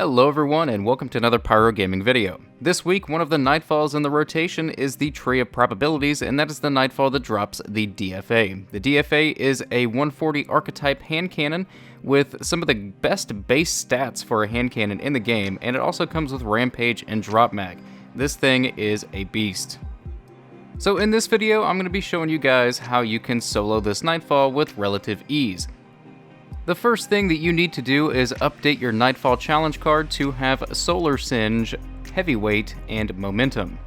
Hello everyone and welcome to another Pyro Gaming video. This week, one of the Nightfalls in the rotation is the Tree of Probabilities, and that is the Nightfall that drops the DFA. The DFA is a 140 archetype hand cannon with some of the best base stats for a hand cannon in the game, and it also comes with Rampage and Drop Mag. This thing is a beast. So in this video, I'm going to be showing you guys how you can solo this Nightfall with relative ease. The first thing that you need to do is update your Nightfall challenge card to have Solar Singe, Heavyweight, and Momentum.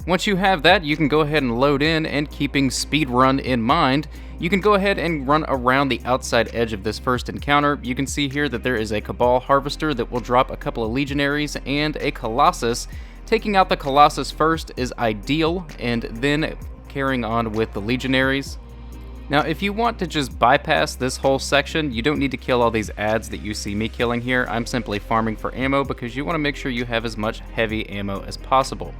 Once you have that, you can go ahead and load in, and keeping speedrun in mind, you can go ahead and run around the outside edge of this first encounter. You can see here that there is a Cabal Harvester that will drop a couple of Legionaries and a Colossus. Taking out the Colossus first is ideal, and then carrying on with the Legionaries. Now, if you want to just bypass this whole section, you don't need to kill all these adds that you see me killing here. I'm simply farming for ammo because you want to make sure you have as much heavy ammo as possible.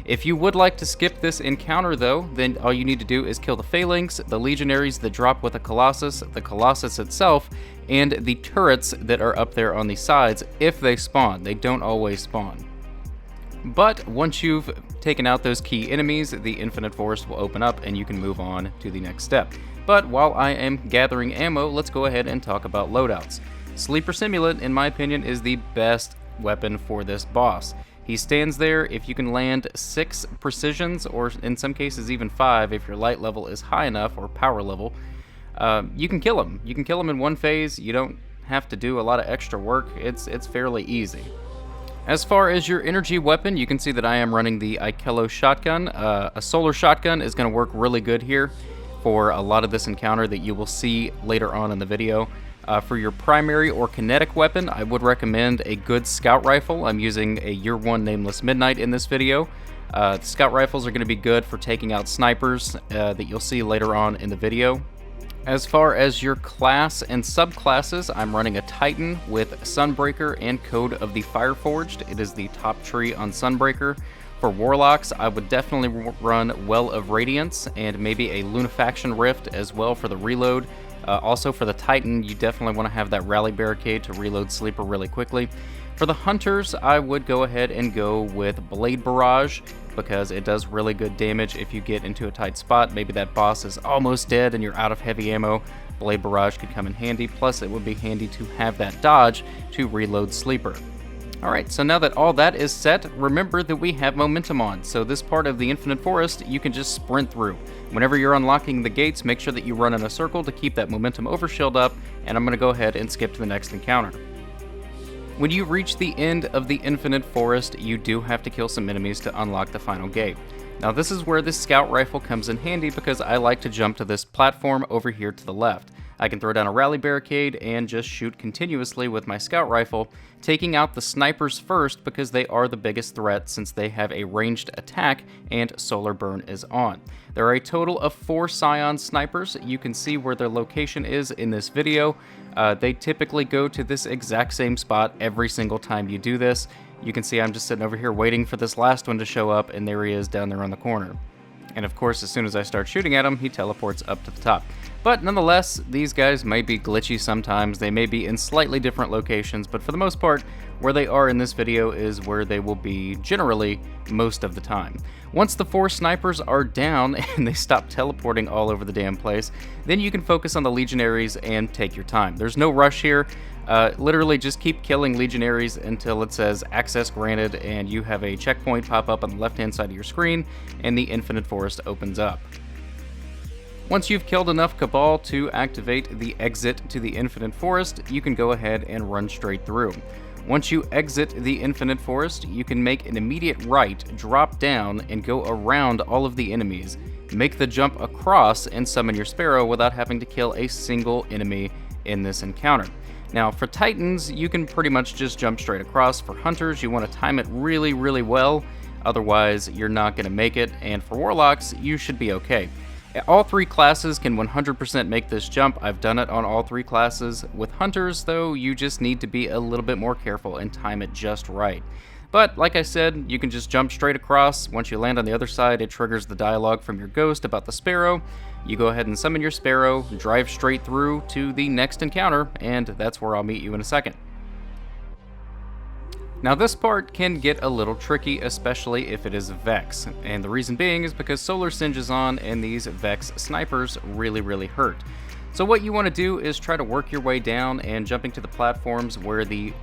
If you would like to skip this encounter though, then all you need to do is kill the Phalanx, the Legionaries that drop with the Colossus itself, and the turrets that are up there on the sides if they spawn. They don't always spawn. But once you've taken out those key enemies, the Infinite Forest will open up and you can move on to the next step. But while I am gathering ammo, let's go ahead and talk about loadouts. Sleeper Simulant, in my opinion, is the best weapon for this boss. He stands there. If you can land 6 precisions, or in some cases even 5 if your light level is high enough, or power level, you can kill him. You can kill him in one phase. You don't have to do a lot of extra work. It's fairly easy. As far as your energy weapon, you can see that I am running the Ikello shotgun. A solar shotgun is going to work really good here for a lot of this encounter that you will see later on in the video. For your primary or kinetic weapon, I would recommend a good scout rifle. I'm using a Year 1 Nameless Midnight in this video. The scout rifles are going to be good for taking out snipers that you'll see later on in the video. As far as your class and subclasses, I'm running a Titan with Sunbreaker and Code of the Fireforged. It is the top tree on Sunbreaker. For Warlocks, I would definitely run Well of Radiance and maybe a Lunafaction Rift as well for the reload. Also for the Titan, you definitely want to have that Rally Barricade to reload Sleeper really quickly. For the Hunters, I would go ahead and go with Blade Barrage because it does really good damage if you get into a tight spot. Maybe that boss is almost dead and you're out of heavy ammo. Blade Barrage could come in handy, plus it would be handy to have that dodge to reload Sleeper. Alright, so now that all that is set, remember that we have momentum on, so this part of the Infinite Forest you can just sprint through. Whenever you're unlocking the gates, make sure that you run in a circle to keep that momentum overshield up, and I'm going to go ahead and skip to the next encounter. When you reach the end of the Infinite Forest, you do have to kill some enemies to unlock the final gate. Now this is where this scout rifle comes in handy because I like to jump to this platform over here to the left. I can throw down a rally barricade and just shoot continuously with my scout rifle, taking out the snipers first because they are the biggest threat since they have a ranged attack and solar burn is on. There are a total of 4 Scion snipers. You can see where their location is in this video. They typically go to this exact same spot every single time you do this. You can see I'm just sitting over here waiting for this last one to show up, and there he is down there on the corner. And of course, as soon as I start shooting at him, he teleports up to the top. But nonetheless, these guys might be glitchy sometimes. They may be in slightly different locations, but for the most part, where they are in this video is where they will be generally most of the time. Once the 4 snipers are down and they stop teleporting all over the damn place, then you can focus on the Legionaries and take your time. There's no rush here. Literally just keep killing Legionaries until it says access granted and you have a checkpoint pop up on the left hand side of your screen and the Infinite Forest opens up. Once you've killed enough Cabal to activate the exit to the Infinite Forest, you can go ahead and run straight through. Once you exit the Infinite Forest, you can make an immediate right, drop down, and go around all of the enemies. Make the jump across and summon your Sparrow without having to kill a single enemy in this encounter. Now, for Titans, you can pretty much just jump straight across. For Hunters, you want to time it really, really well, otherwise you're not going to make it, and for Warlocks, you should be okay. All 3 classes can 100% make this jump. I've done it on all 3 classes. With Hunters, though, you just need to be a little bit more careful and time it just right. But, like I said, you can just jump straight across. Once you land on the other side, it triggers the dialogue from your ghost about the Sparrow. You go ahead and summon your Sparrow, drive straight through to the next encounter, and that's where I'll meet you in a second. Now this part can get a little tricky, especially if it is Vex, and the reason being is because Solar Singe is on and these Vex snipers really hurt. So what you want to do is try to work your way down, and jumping to the platforms where the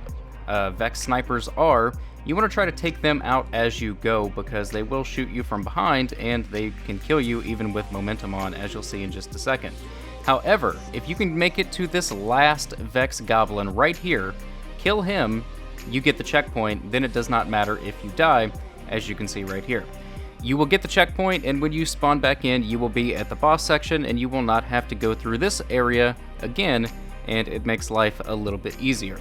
Vex snipers are, you want to try to take them out as you go, because they will shoot you from behind and they can kill you even with momentum on, as you'll see in just a second. However, if you can make it to this last Vex Goblin right here, kill him, you get the checkpoint, then it does not matter if you die, as you can see right here. You will get the checkpoint, and when you spawn back in, you will be at the boss section, and you will not have to go through this area again, and it makes life a little bit easier.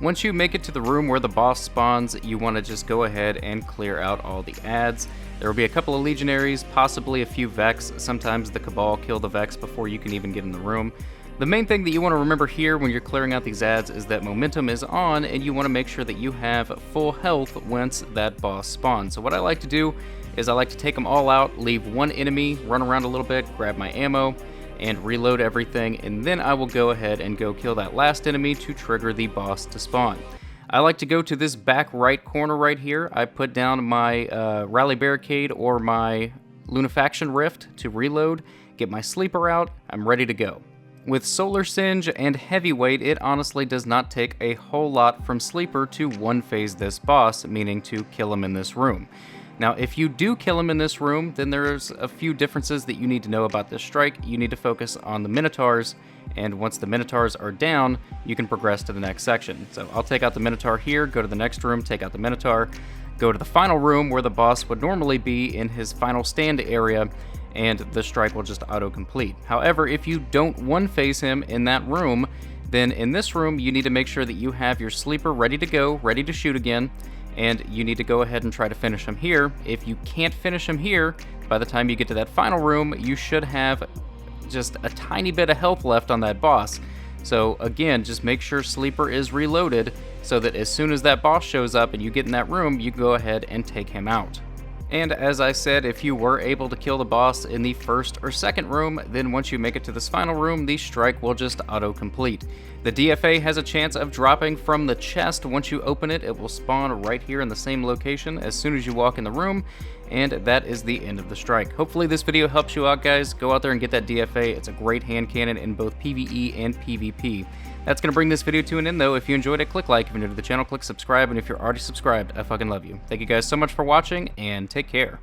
Once you make it to the room where the boss spawns, you want to just go ahead and clear out all the ads. There will be a couple of Legionaries, possibly a few Vex. Sometimes the Cabal kill the Vex before you can even get in the room. The main thing that you want to remember here when you're clearing out these ads is that momentum is on, and you want to make sure that you have full health once that boss spawns. So what I like to do is I like to take them all out, leave one enemy, run around a little bit, grab my ammo, and reload everything, and then I will go ahead and go kill that last enemy to trigger the boss to spawn. I like to go to this back right corner right here. I put down my Rally Barricade or my Lunafaction Rift to reload, get my Sleeper out, I'm ready to go. With Solar Singe and Heavyweight, it honestly does not take a whole lot from Sleeper to one-phase this boss, meaning to kill him in this room. Now, if you do kill him in this room, then there's a few differences that you need to know about this strike. You need to focus on the Minotaurs, and once the Minotaurs are down, you can progress to the next section. So I'll take out the Minotaur here, go to the next room, take out the Minotaur, go to the final room where the boss would normally be in his final stand area, and the strike will just auto-complete. However, if you don't one-phase him in that room, then in this room you need to make sure that you have your Sleeper ready to go, ready to shoot again, and you need to go ahead and try to finish him here. If you can't finish him here, by the time you get to that final room, you should have just a tiny bit of health left on that boss. So again, just make sure Sleeper is reloaded so that as soon as that boss shows up and you get in that room, you go ahead and take him out. And as I said, if you were able to kill the boss in the first or second room, then once you make it to this final room, the strike will just auto-complete. The DFA has a chance of dropping from the chest. Once you open it, it will spawn right here in the same location as soon as you walk in the room, and that is the end of the strike. Hopefully this video helps you out, guys. Go out there and get that DFA. It's a great hand cannon in both PvE and PvP. That's going to bring this video to an end, though. If you enjoyed it, click like. If you're new to the channel, click subscribe. And if you're already subscribed, I fucking love you. Thank you guys so much for watching, and take care.